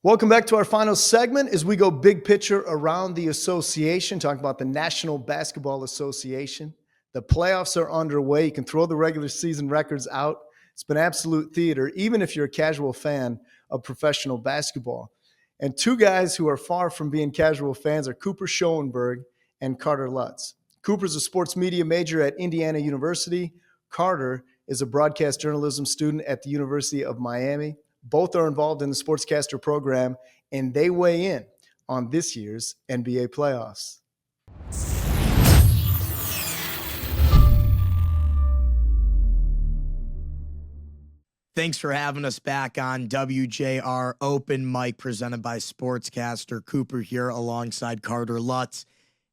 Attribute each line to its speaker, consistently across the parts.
Speaker 1: Welcome back to our final segment as we go big picture around the association, talking about the National Basketball Association. The playoffs are underway. You can throw the regular season records out. It's been absolute theater, even if you're a casual fan of professional basketball. And two guys who are far from being casual fans are Cooper Schoenberg and Carter Lutz. Cooper's a sports media major at Indiana University. Carter is a broadcast journalism student at the University of Miami. Both are involved in the Sportscaster program, and they weigh in on this year's NBA playoffs.
Speaker 2: Thanks for having us back on WJR Open Mic presented by Sportscaster. Cooper here alongside Carter Lutz.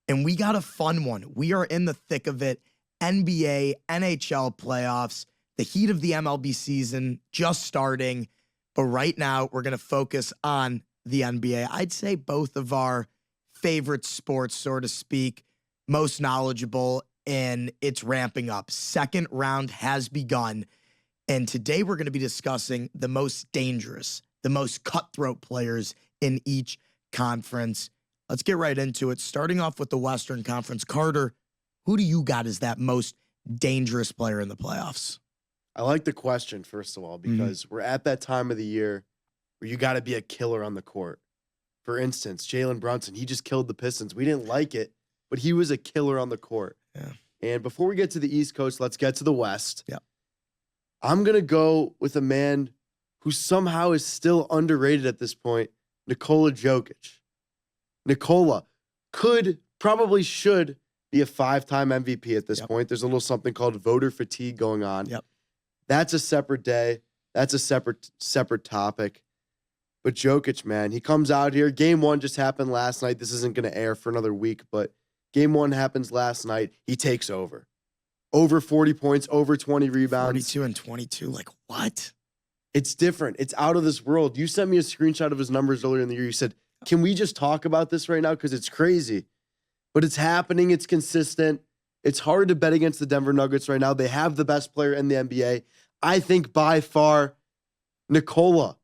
Speaker 2: And we got a fun one. We are in the thick of it. NBA, NHL playoffs, the heat of the MLB season just starting. But right now, we're going to focus on the NBA. I'd say both of our favorite sports, so to speak, most knowledgeable, and it's ramping up. Second round has begun. And today we're going to be discussing the most dangerous, the most cutthroat players in each conference. Let's get right into it. Starting off with the Western Conference. Carter, who do you got as that most dangerous player in the playoffs?
Speaker 3: I like the question, first of all, because we're at that time of the year where you got to be a killer on the court. For instance, Jalen Brunson, he just killed the Pistons. We didn't like it, but he was a killer on the court.
Speaker 2: Yeah.
Speaker 3: And before we get to the East Coast, let's get to the West.
Speaker 2: Yeah.
Speaker 3: I'm going to go with a man who somehow is still underrated at this point, Nikola Jokic. Nikola probably should be a 5-time MVP at this point. There's a little something called voter fatigue going on.
Speaker 2: Yep.
Speaker 3: That's a separate day. That's a separate topic. But Jokic, man, he comes out here. Game 1 just happened last night. This isn't going to air for another week, but Game 1 happens last night. He takes over. Over 40 points, over 20 rebounds.
Speaker 2: 42 and 22. Like, what?
Speaker 3: It's different. It's out of this world. You sent me a screenshot of his numbers earlier in the year. You said, can we just talk about this right now? Because it's crazy. But it's happening. It's consistent. It's hard to bet against the Denver Nuggets right now. They have the best player in the NBA. I think by far, Nikola.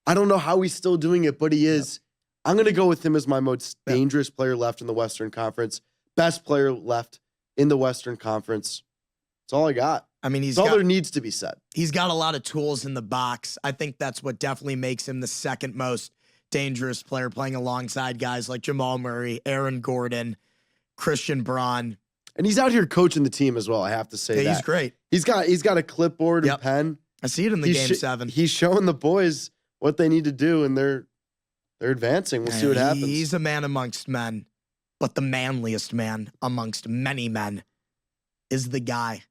Speaker 3: I don't know how he's still doing it, but he is. I'm going to go with him as my most dangerous player left in the Western Conference. Best player left in the Western Conference. That's all I got.
Speaker 2: I mean,
Speaker 3: all there needs to be said.
Speaker 2: He's got a lot of tools in the box. I think that's what definitely makes him the second most dangerous player, playing alongside guys like Jamal Murray, Aaron Gordon, Christian Braun.
Speaker 3: And he's out here coaching the team as well, I have to say that.
Speaker 2: He's great.
Speaker 3: He's got a clipboard and pen.
Speaker 2: I see it in the Game 7.
Speaker 3: He's showing the boys what they need to do, and they're advancing. We'll see what happens.
Speaker 2: He's a man amongst men, but the manliest man amongst many men is the guy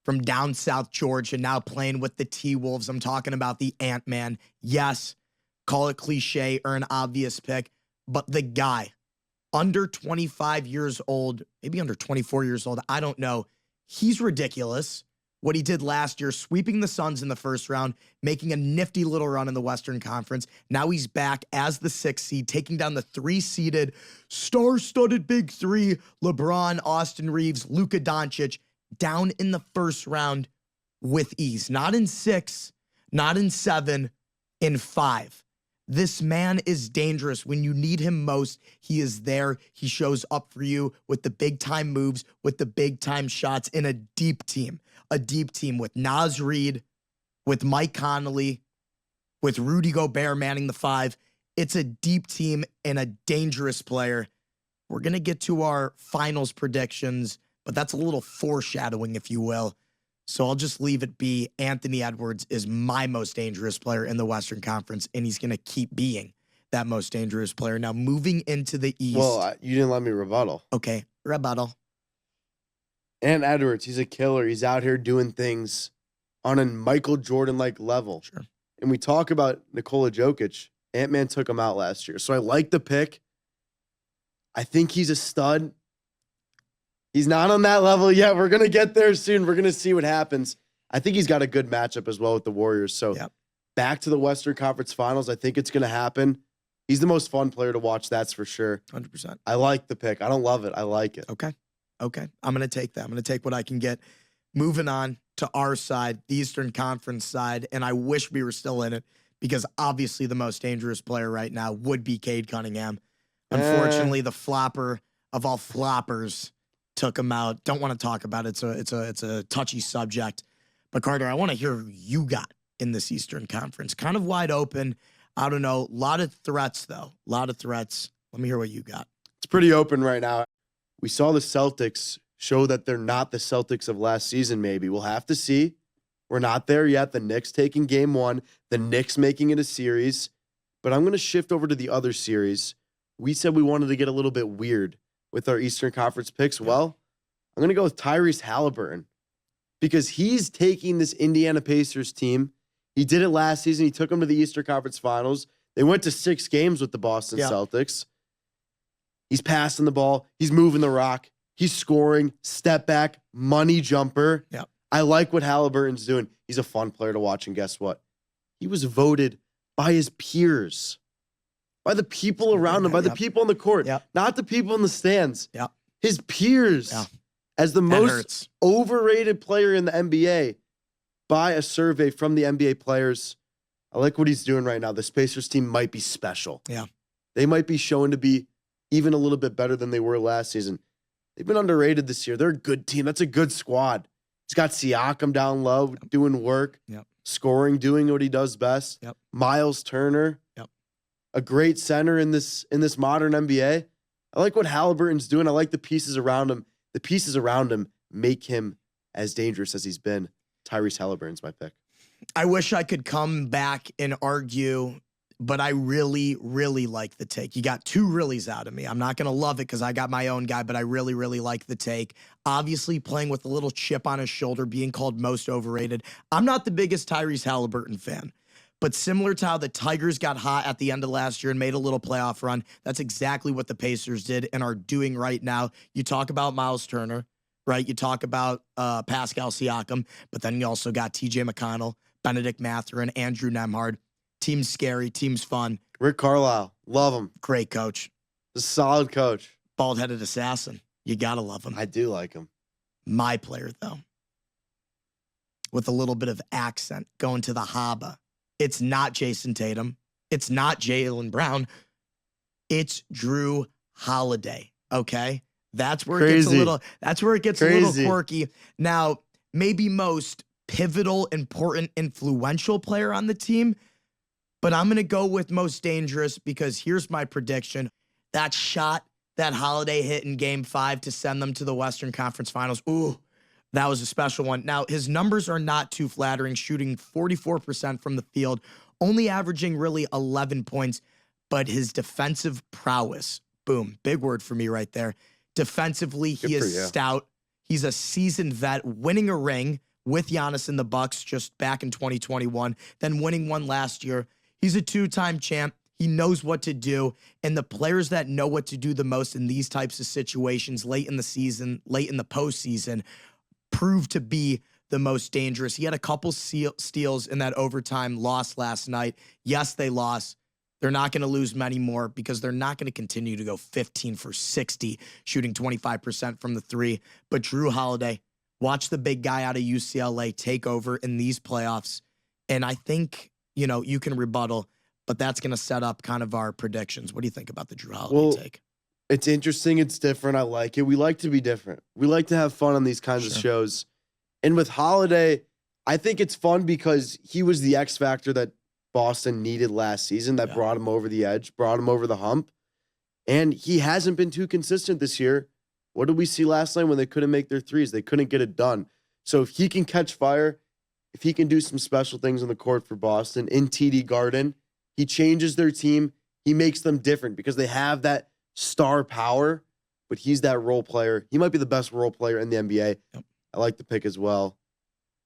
Speaker 2: from down South Georgia, now playing with the T-Wolves. I'm talking about the Ant-Man. Yes, call it cliche or an obvious pick, but the guy, under 25 years old, maybe under 24 years old, I don't know. He's ridiculous. What he did last year, sweeping the Suns in the first round, making a nifty little run in the Western Conference. Now he's back as the 6th seed, taking down the 3-seeded, star-studded big three, LeBron, Austin Reeves, Luka Doncic, down in the first round with ease. Not in 6, not in 7, in 5. This man is dangerous. When you need him most, he is there. He shows up for you with the big-time moves, with the big-time shots in a deep team. A deep team with Naz Reid, with Mike Conley, with Rudy Gobert manning the 5. It's a deep team and a dangerous player. We're going to get to our finals predictions, but that's a little foreshadowing, if you will. So I'll just leave it be. Anthony Edwards is my most dangerous player in the Western Conference, and he's going to keep being that most dangerous player. Now, moving into the East.
Speaker 3: Well, you didn't let me rebuttal.
Speaker 2: Okay, rebuttal.
Speaker 3: And Edwards, he's a killer. He's out here doing things on a Michael Jordan-like level.
Speaker 2: Sure.
Speaker 3: And we talk about Nikola Jokic. Ant-Man took him out last year. So I like the pick. I think he's a stud. He's not on that level yet. We're going to get there soon. We're going to see what happens. I think he's got a good matchup as well with the Warriors. So back to the Western Conference Finals. I think it's going to happen. He's the most fun player to watch, that's for sure.
Speaker 2: 100%.
Speaker 3: I like the pick. I don't love it. I like it.
Speaker 2: Okay. I'm going to take that. I'm going to take what I can get. Moving on to our side, the Eastern Conference side, and I wish we were still in it because obviously the most dangerous player right now would be Cade Cunningham. Unfortunately, the flopper of all floppers took him out. Don't want to talk about it. It's a touchy subject. But Carter, I want to hear who you got in this Eastern Conference. Kind of wide open. I don't know. A lot of threats, though. A lot of threats. Let me hear what you got.
Speaker 3: It's pretty open right now. We saw the Celtics show that they're not the Celtics of last season, maybe. We'll have to see. We're not there yet. The Knicks taking game one. The Knicks making it a series. But I'm going to shift over to the other series. We said we wanted to get a little bit weird with our Eastern Conference picks. Well, I'm going to go with Tyrese Haliburton because he's taking this Indiana Pacers team. He did it last season. He took them to the Eastern Conference Finals. They went to 6 games with the Boston Celtics. He's passing the ball. He's moving the rock. He's scoring, step back, money jumper.
Speaker 2: Yep.
Speaker 3: I like what Halliburton's doing. He's a fun player to watch, and guess what? He was voted by his peers, by the people around him, by the people on the court, not the people in the stands. His peers as the most overrated player in the NBA by a survey from the NBA players. I like what he's doing right now. The Pacers team might be special. They might be shown to be even a little bit better than they were last season. They've been underrated this year. They're a good team. That's a good squad. He's got Siakam down low, doing work, scoring, doing what he does best. Miles Turner, a great center in this modern NBA. I like what Halliburton's doing. I like the pieces around him. The pieces around him make him as dangerous as he's been. Tyrese Haliburton's my pick.
Speaker 2: I wish I could come back and argue, but I really, really like the take. You got 2 reallys out of me. I'm not going to love it because I got my own guy, but I really, really like the take. Obviously playing with a little chip on his shoulder, being called most overrated. I'm not the biggest Tyrese Haliburton fan, but similar to how the Tigers got hot at the end of last year and made a little playoff run, that's exactly what the Pacers did and are doing right now. You talk about Miles Turner, right? You talk about Pascal Siakam, but then you also got TJ McConnell, Benedict Mathurin, Andrew Nembhard. Team's scary. Team's fun.
Speaker 3: Rick Carlisle. Love him.
Speaker 2: Great coach.
Speaker 3: A solid coach.
Speaker 2: Bald-headed assassin. You got to love him.
Speaker 3: I do like him.
Speaker 2: My player, though, with a little bit of accent, going to the Haba. It's not Jason Tatum. It's not Jaylen Brown. It's Jrue Holiday, okay? That's where it gets a little quirky. Now, maybe most pivotal, important, influential player on the team, but I'm going to go with most dangerous because here's my prediction. That shot that Holiday hit in Game 5 to send them to the Western Conference Finals, ooh, that was a special one. Now, his numbers are not too flattering, shooting 44% from the field, only averaging really 11 points, but his defensive prowess, boom, big word for me right there. Defensively, he is stout. He's a seasoned vet, winning a ring with Giannis in the Bucks just back in 2021, then winning one last year. He's a 2-time champ. He knows what to do. And the players that know what to do the most in these types of situations late in the season, late in the postseason, prove to be the most dangerous. He had a couple steals in that overtime loss last night. Yes, they lost. They're not going to lose many more because they're not going to continue to go 15 for 60, shooting 25% from the 3. But Jrue Holiday, watch the big guy out of UCLA take over in these playoffs. And I think, you can rebuttal, but that's going to set up kind of our predictions. What do you think about the Jrue Holiday take?
Speaker 3: It's interesting. It's different. I like it. We like to be different. We like to have fun on these kinds of shows. And with Holiday, I think it's fun because he was the X factor that Boston needed last season that brought him over the edge, brought him over the hump. And he hasn't been too consistent this year. What did we see last night when they couldn't make their threes? They couldn't get it done. So if he can catch fire, if he can do some special things on the court for Boston in TD Garden, he changes their team. He makes them different because they have that star power, but he's that role player. He might be the best role player in the NBA. I like the pick as well.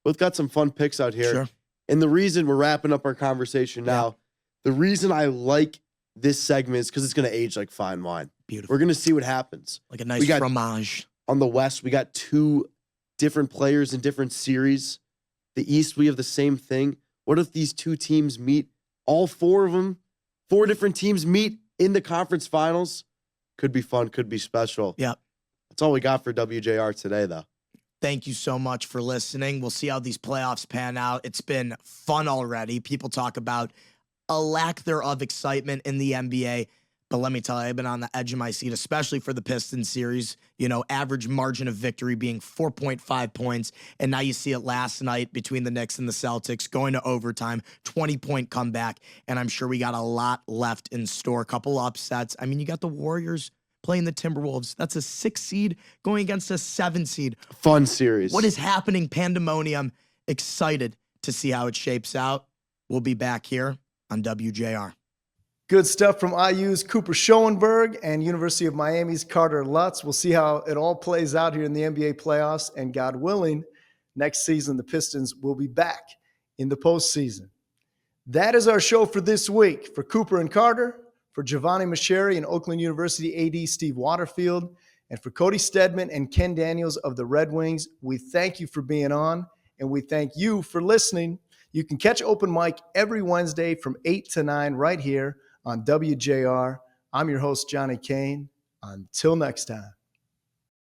Speaker 3: Both got some fun picks out here.
Speaker 2: Sure.
Speaker 3: And the reason we're wrapping up our conversation now, the reason I like this segment is because it's going to age like fine wine.
Speaker 2: Beautiful.
Speaker 3: We're going to see what happens.
Speaker 2: Like a nice fromage.
Speaker 3: On the West, we got 2 different players in different series. The East, we have the same thing. What if these 2 teams meet? All 4 of them, 4 different teams meet in the conference finals. Could be fun, could be special.
Speaker 2: Yep.
Speaker 3: That's all we got for WJR today, though.
Speaker 2: Thank you so much for listening. We'll see how these playoffs pan out. It's been fun already. People talk about a lack thereof excitement in the NBA. But let me tell you, I've been on the edge of my seat, especially for the Pistons series. Average margin of victory being 4.5 points. And now you see it last night between the Knicks and the Celtics going to overtime, 20-point comeback. And I'm sure we got a lot left in store. A couple upsets. I mean, you got the Warriors playing the Timberwolves. That's a 6 seed going against a 7 seed.
Speaker 3: Fun series.
Speaker 2: What is happening? Pandemonium. Excited to see how it shapes out. We'll be back here on WJR.
Speaker 1: Good stuff from IU's Cooper Schoenberg and University of Miami's Carter Lutz. We'll see how it all plays out here in the NBA playoffs. And God willing, next season, the Pistons will be back in the postseason. That is our show for this week. For Cooper and Carter, for Giovanni Macheri and Oakland University AD Steve Waterfield, and for Cody Stedman and Ken Daniels of the Red Wings, we thank you for being on, and we thank you for listening. You can catch Open Mic every Wednesday from 8 to 9 right here on WJR. I'm your host, Johnny Kane. Until next time.